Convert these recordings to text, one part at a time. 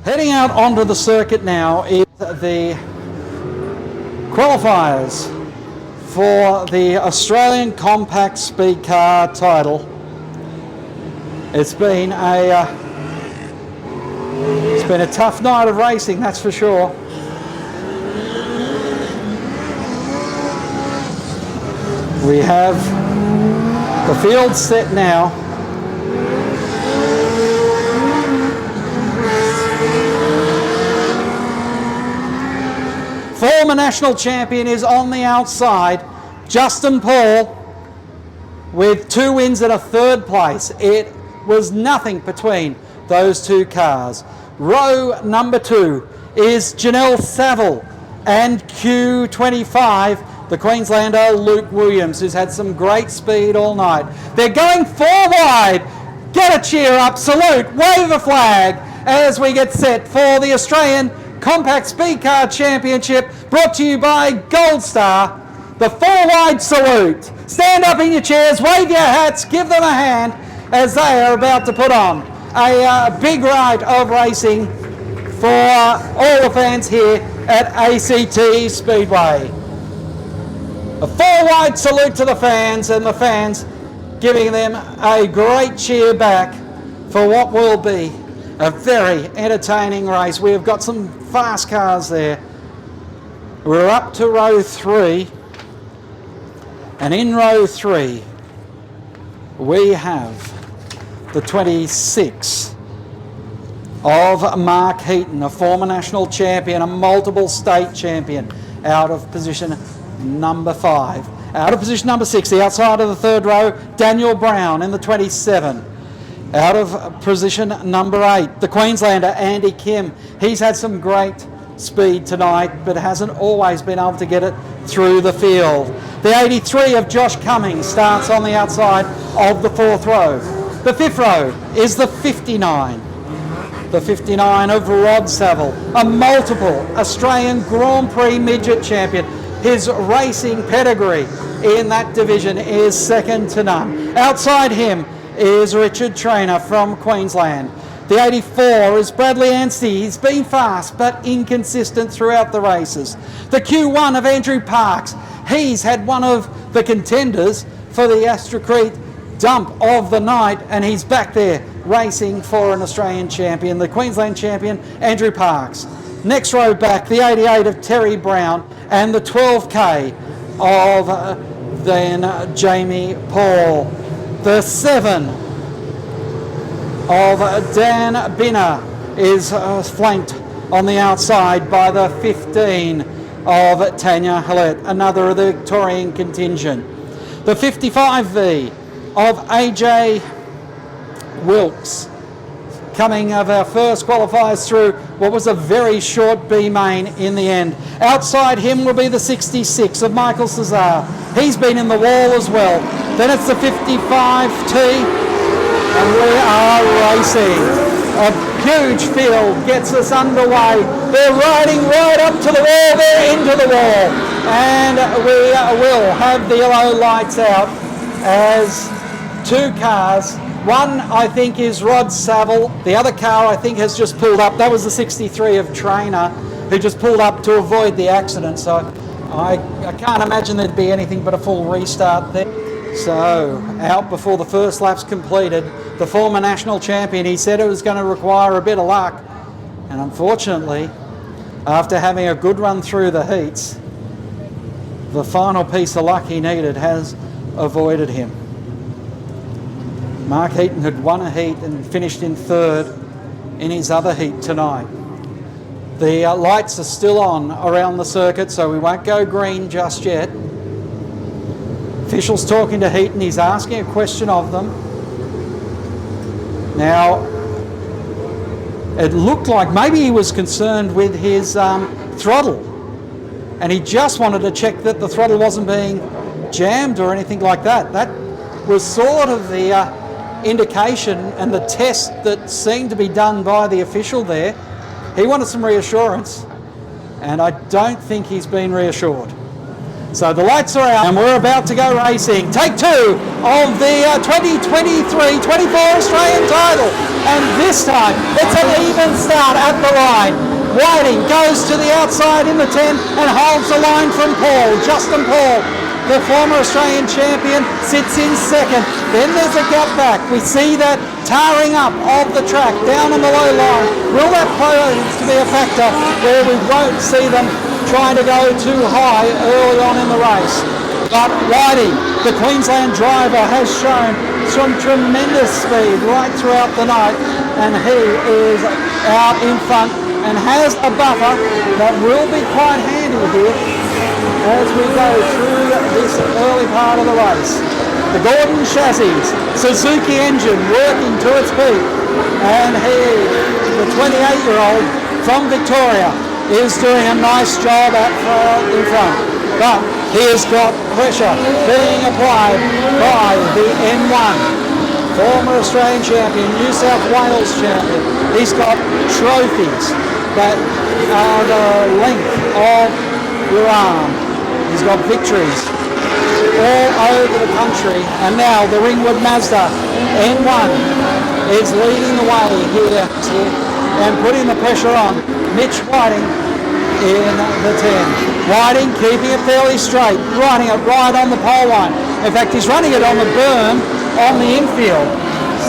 Heading out onto the circuit now is the qualifiers for the Australian Compact Speed Car title. It's been a tough night of racing, that's for sure. We have the field set now. Former national champion is on the outside, Justin Paul, with 2 wins and a 3rd place. It was nothing between those 2 cars. Row number 2 is Janelle Saville and Q25, the Queenslander Luke Williams, who's had some great speed all night. They're going 4 wide. Get a cheer up, salute, wave a flag as we get set for the Australian Compact Speed Car Championship, brought to you by Gold Star. The 4 wide salute. Stand up in your chairs, wave your hats, give them a hand as they are about to put on a big ride of racing for all the fans here at ACT Speedway. A 4 wide salute to the fans, and the fans giving them a great cheer back for what will be a very entertaining race. We have got some fast cars there. We're up to row 3, and in row 3 we have the 26 of Mark Heaton, a former national champion, a multiple state champion, out of position number 5. Out of position number 6, the outside of the 3rd row, Daniel Brown in the 27. Out of position number 8, the Queenslander Andy Kim. He's had some great speed tonight, but hasn't always been able to get it through the field. The 83 of Josh Cummings starts on the outside of the 4th row. The 5th row is the 59. The 59 of Rod Saville, a multiple Australian Grand Prix midget champion. His racing pedigree in that division is second to none. Outside him is Richard Trainer from Queensland. The 84 is Bradley Anstey. He's been fast but inconsistent throughout the races. The Q1 of Andrew Parks. He's had one of the contenders for the Astrocrete dump of the night, and he's back there racing for an Australian champion, the Queensland champion, Andrew Parks. Next row back, the 88 of Terry Brown, and the 12K of then Jamie Paul. The 7 of Dan Binner is flanked on the outside by the 15 of Tanya Hillette, another of the Victorian contingent. The 55V of AJ Wilkes, coming of our first qualifiers through what was a very short B main in the end. Outside him will be the 66 of Michael Cesar. He's been in the wall as well. Then it's the 55T, and we are racing. A huge field gets us underway. They're riding right up to the wall, they're into the wall. And we will have the yellow lights out as 2 cars. One, I think, is Rod Saville. The other car, I think, has just pulled up. That was the 63 of Trainer, who just pulled up to avoid the accident. So I can't imagine there'd be anything but a full restart there. So, out before the first lap's completed, the former national champion, he said it was going to require a bit of luck. And unfortunately, after having a good run through the heats, the final piece of luck he needed has avoided him. Mark Heaton had won a heat and finished in 3rd in his other heat tonight. The lights are still on around the circuit, so we won't go green just yet. Officials talking to Heaton, he's asking a question of them. Now, it looked like maybe he was concerned with his throttle, and he just wanted to check that the throttle wasn't being jammed or anything like that. That was sort of the indication and the test that seemed to be done by the official there. He wanted some reassurance, and I don't think he's been reassured. So the lights are out and we're about to go racing. Take two of the 2023-24 Australian title. And this time it's an even start at the line. Whiting goes to the outside in the 10 and holds the line from Paul. Justin Paul, the former Australian champion, sits in second. Then there's a gap back. We see that tarring up of the track down on the low line. Will that pose to be a factor where we won't see them trying to go too high early on in the race? But Whiting, the Queensland driver, has shown some tremendous speed right throughout the night, and he is out in front and has a buffer that will be quite handy here as we go through this early part of the race. The Gordon chassis, Suzuki engine working to its peak, and he, the 28-year-old from Victoria, is doing a nice job in front. But he has got pressure being applied by the N1, former Australian champion, New South Wales champion. He's got trophies that are the length of your arm. He's got victories all over the country, and now the Ringwood Mazda N1 is leading the way here and putting the pressure on Mitch Whiting in the 10. Whiting keeping it fairly straight, running it right on the pole line. In fact, he's running it on the berm on the infield.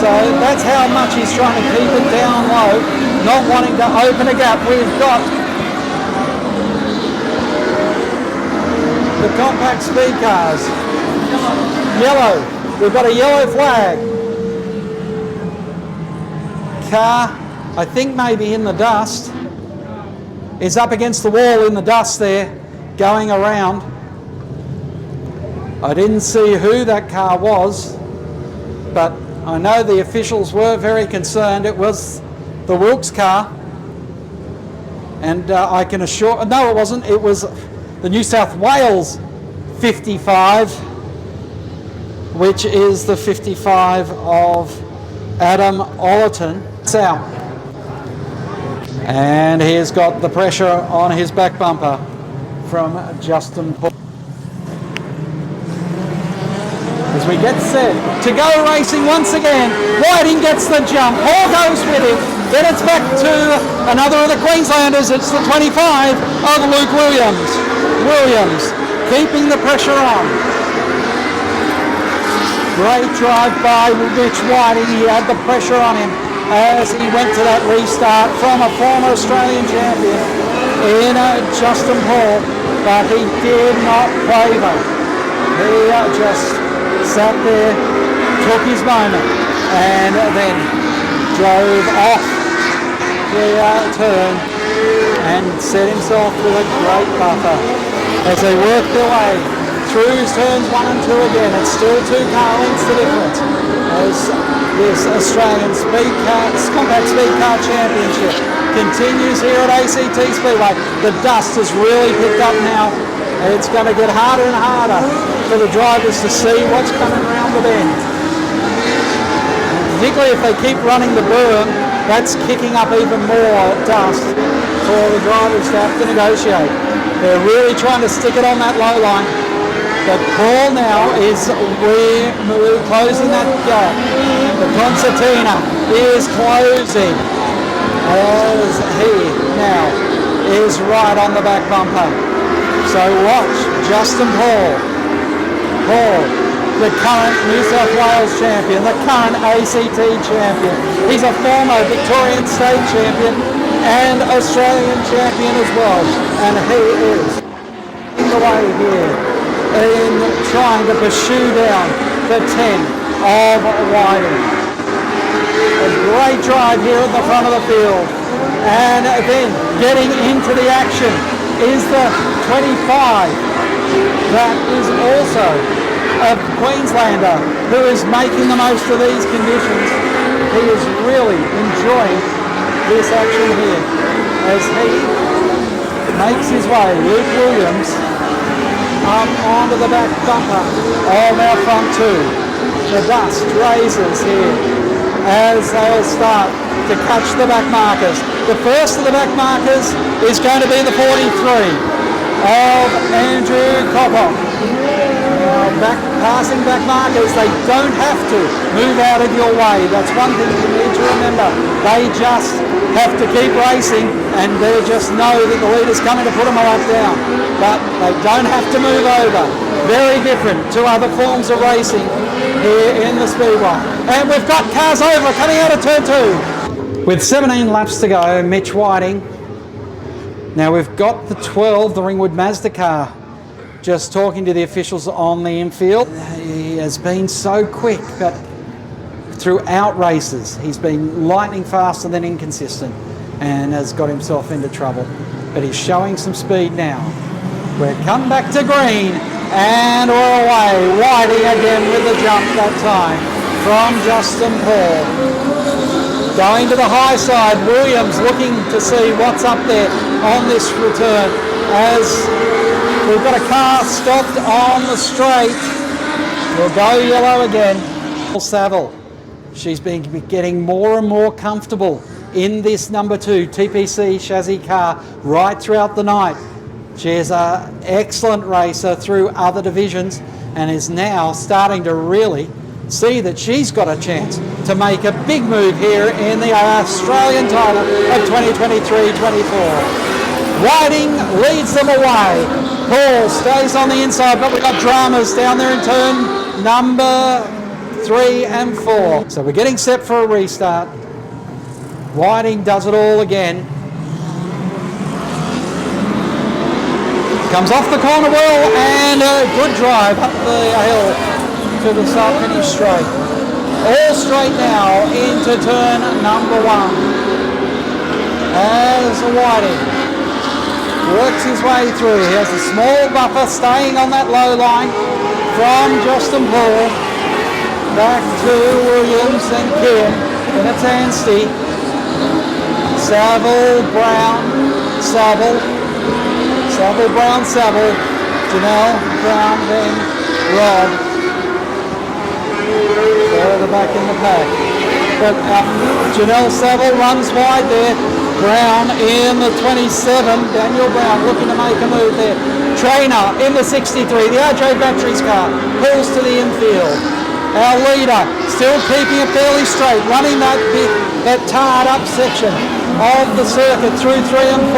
So that's how much he's trying to keep it down low, not wanting to open a gap. We've got the compact speed cars. Yellow. We've got a yellow flag. Car, I think maybe in the dust, is up against the wall in the dust there, going around. I didn't see who that car was, but I know the officials were very concerned. It was the Wilkes car, and I can assure, no it wasn't, it was the New South Wales 55, which is the 55 of Adam Ollerton. It's out. And he's got the pressure on his back bumper from Justin Paul. As we get set to go racing once again, Whiting gets the jump, Paul goes with him, then it's back to another of the Queenslanders, it's the 25 of Luke Williams. Williams keeping the pressure on. Great drive by Mitch Whiting, he had the pressure on him as he went to that restart from a former Australian champion in Justin Paul, but he did not waver. He just sat there, took his moment, and then drove off the turn and set himself with a great buffer as they worked their way through his turns 1 and 2 again. It's still 2 car lengths the difference as this Australian Compact Speed Car Championship continues here at ACT Speedway. The dust has really picked up now. It's going to get harder and harder for the drivers to see what's coming around the bend. Particularly if they keep running the berm, that's kicking up even more dust for the drivers to have to negotiate. They're really trying to stick it on that low line. But Paul now is closing that gap. The concertina is closing as he now is right on the back bumper. So watch Justin Paul. Paul, the current New South Wales champion, the current ACT champion. He's a former Victorian state champion and Australian champion as well. And he is in the way here in trying to pursue down the 10 of Whiting. A great drive here at the front of the field. And then getting into the action is the 25. That is also a Queenslander who is making the most of these conditions. He is really enjoying this action here as he makes his way, Luke Williams, up onto the back bumper of our front 2. The dust raises here as they'll start to catch the back markers. The first of the back markers is going to be the 43 of Andrew Coppock. Passing back markers, they don't have to move out of your way. That's one thing you need to remember. They just have to keep racing, and they just know that the leader's coming to put them right down. But they don't have to move over. Very different to other forms of racing here in the Speedway. And we've got cars over coming out of turn 2. With 17 laps to go, Mitch Whiting. Now we've got the 12, the Ringwood Mazda car. Just talking to the officials on the infield. He has been so quick, but throughout races, he's been lightning fast and then inconsistent and has got himself into trouble. But he's showing some speed now. We're come back to green and we're away. Whiting again with the jump that time from Justin Paul. Going to the high side, Williams looking to see what's up there on this return as we've got a car stopped on the straight. We'll go yellow again. Saville, she's been getting more and more comfortable in this number 2 TPC chassis car right throughout the night. She is an excellent racer through other divisions and is now starting to really see that she's got a chance to make a big move here in the Australian title of 2023-24. Whiting leads them away. Paul stays on the inside, but we've got dramas down there in turn number 3 and 4. So we're getting set for a restart. Whiting does it all again. Comes off the corner well and a good drive up the hill to the start finish straight. All straight now into turn number 1. As Whiting works his way through. He has a small buffer staying on that low line from Justin Paul back to Williams and Kim. Then it's Anstey. Saville, Brown, Saville, Brown, Saville, Janelle, Brown, then Rod. Further back in the pack. But Janelle Saville runs wide there. Brown in the 27, Daniel Brown looking to make a move there. Trainer in the 63, the RJ Batteries car pulls to the infield. Our leader still keeping it fairly straight, running that tarred up section of the circuit through 3 and 4.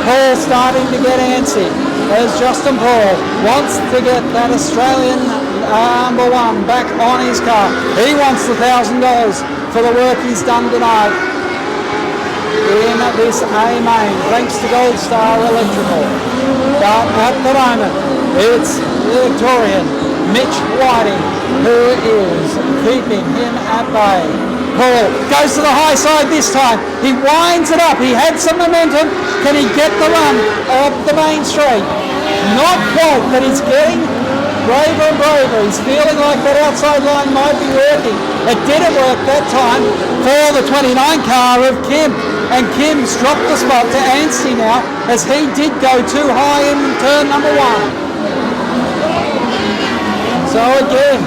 Paul starting to get antsy as Justin Paul wants to get that Australian number 1 back on his car. He wants the $1,000 for the work he's done tonight in this A main, thanks to Gold Star Electrical. But at the moment, it's the Victorian Mitch Whiting who is keeping him at bay. Paul goes to the high side this time. He winds it up. He had some momentum. Can he get the run of the main straight? Not quite, but he's getting braver and braver. He's feeling like that outside line might be working. It didn't work that time for the 29 car of Kim. And Kim's dropped the spot to Anstey now as he did go too high in turn number 1. So again,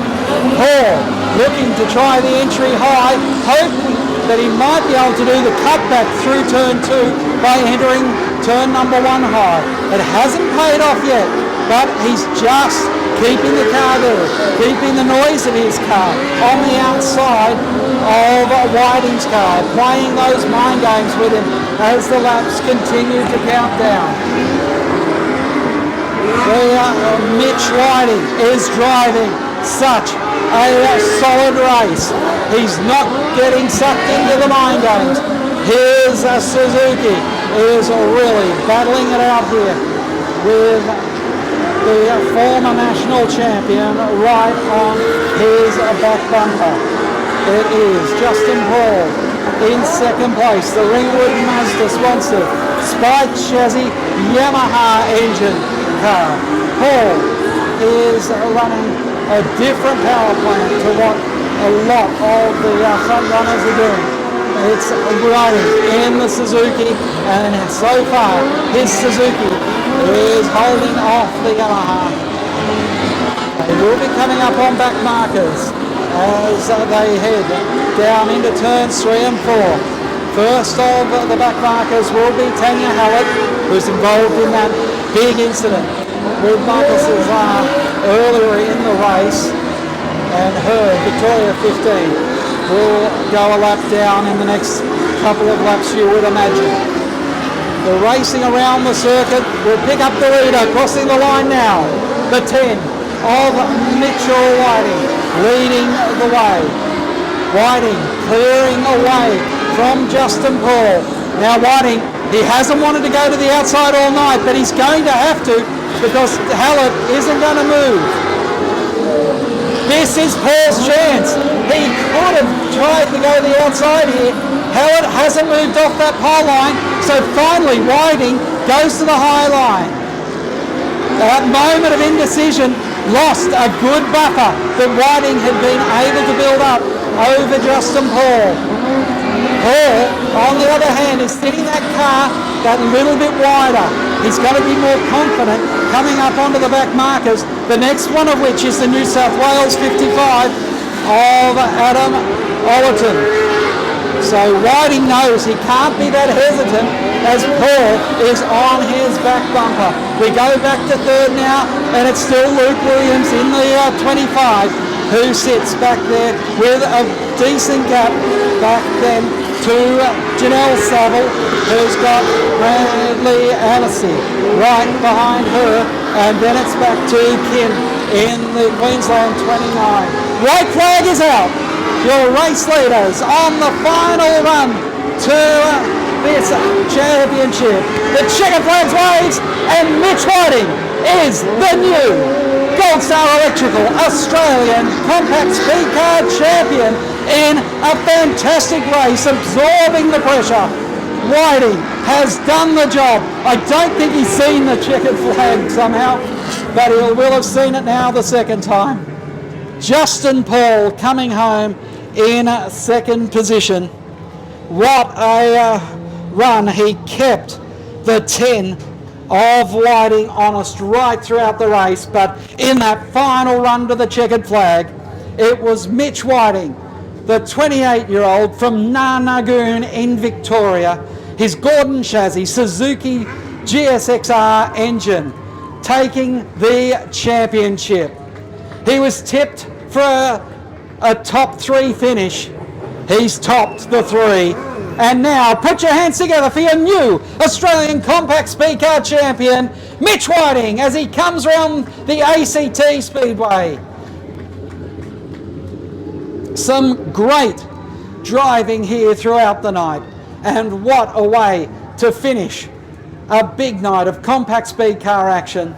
Paul looking to try the entry high, hoping that he might be able to do the cutback through turn 2 by entering turn number 1 high. It hasn't paid off yet, but he's just keeping the car there, keeping the noise of his car on the outside of Whiting's car, playing those mind games with him as the laps continue to count down. Mitch Whiting is driving such a solid race. He's not getting sucked into the mind games. Here's Suzuki is really battling it out here with the former national champion right on his back bumper. It is Justin Paul in second place, the Ringwood Mazda sponsored Spike chassis Yamaha engine car. Paul is running a different power plant to what a lot of the front runners are doing. It's riding in the Suzuki, and so far his Suzuki is holding off the Yamaha. They will be coming up on back markers as they head down into turns 3 and 4. First of the back markers will be Tanya Hallett, who's involved in that big incident with Michael Cesar earlier in the race, and her Victoria 15 will go a lap down in the next couple of laps, you would imagine. The racing around the circuit will pick up the leader, crossing the line now. The 10 of Mitchell Whiting leading the way. Whiting clearing away from Justin Paul. Now Whiting, he hasn't wanted to go to the outside all night, but he's going to have to because Hallett isn't going to move. This is Paul's chance. He could have tried to go to the outside here. Hallett hasn't moved off that pole line, so finally Whiting goes to the high line. That moment of indecision lost a good buffer that Whiting had been able to build up over Justin Paul. Paul, on the other hand, is sitting that car that little bit wider. He's got to be more confident coming up onto the back markers, the next one of which is the New South Wales 55 of Adam Ollerton. So Whiting knows he can't be that hesitant as Paul is on his back bumper. We go back to third now, and it's still Luke Williams in the 25 who sits back there with a decent gap back then to Janelle Saville, who's got Bradley Annecy right behind her, and then it's back to Kim in the Queensland 29. White flag is out. Your race leaders on the final run to this championship. The checkered flags waves, and Mitch Whiting is the new Gold Star Electrical Australian Compact Speedcar champion in a fantastic race, absorbing the pressure. Whiting has done the job. I don't think he's seen the checkered flag somehow, but he will have seen it now the second time. Justin Paul coming home in second position. What a run. He kept the 10 of Whiting honest right throughout the race, but in that final run to the checkered flag, it was Mitch Whiting, the 28-year-old from Narnagoon in Victoria, his Gordon chassis Suzuki GSXR engine, taking the championship. He was tipped for a top 3 finish. He's topped the 3. And now put your hands together for your new Australian Compact Speedcar champion, Mitch Whiting, as he comes around the ACT Speedway. Some great driving here throughout the night, and what a way to finish a big night of compact speedcar action.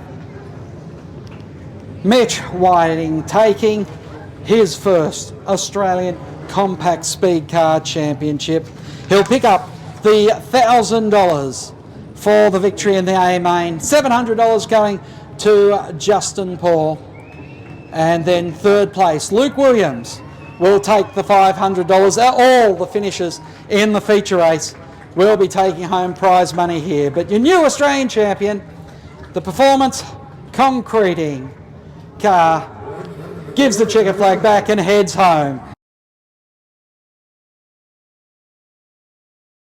Mitch Whiting taking his first Australian Compact Speedcar Championship. He'll pick up the $1,000 for the victory in the A main, $700 going to Justin Paul, and then third place Luke Williams will take the $500. All the finishers in the feature race will be taking home prize money here. But your new Australian champion, the Performance Concreting car, gives the checker flag back and heads home.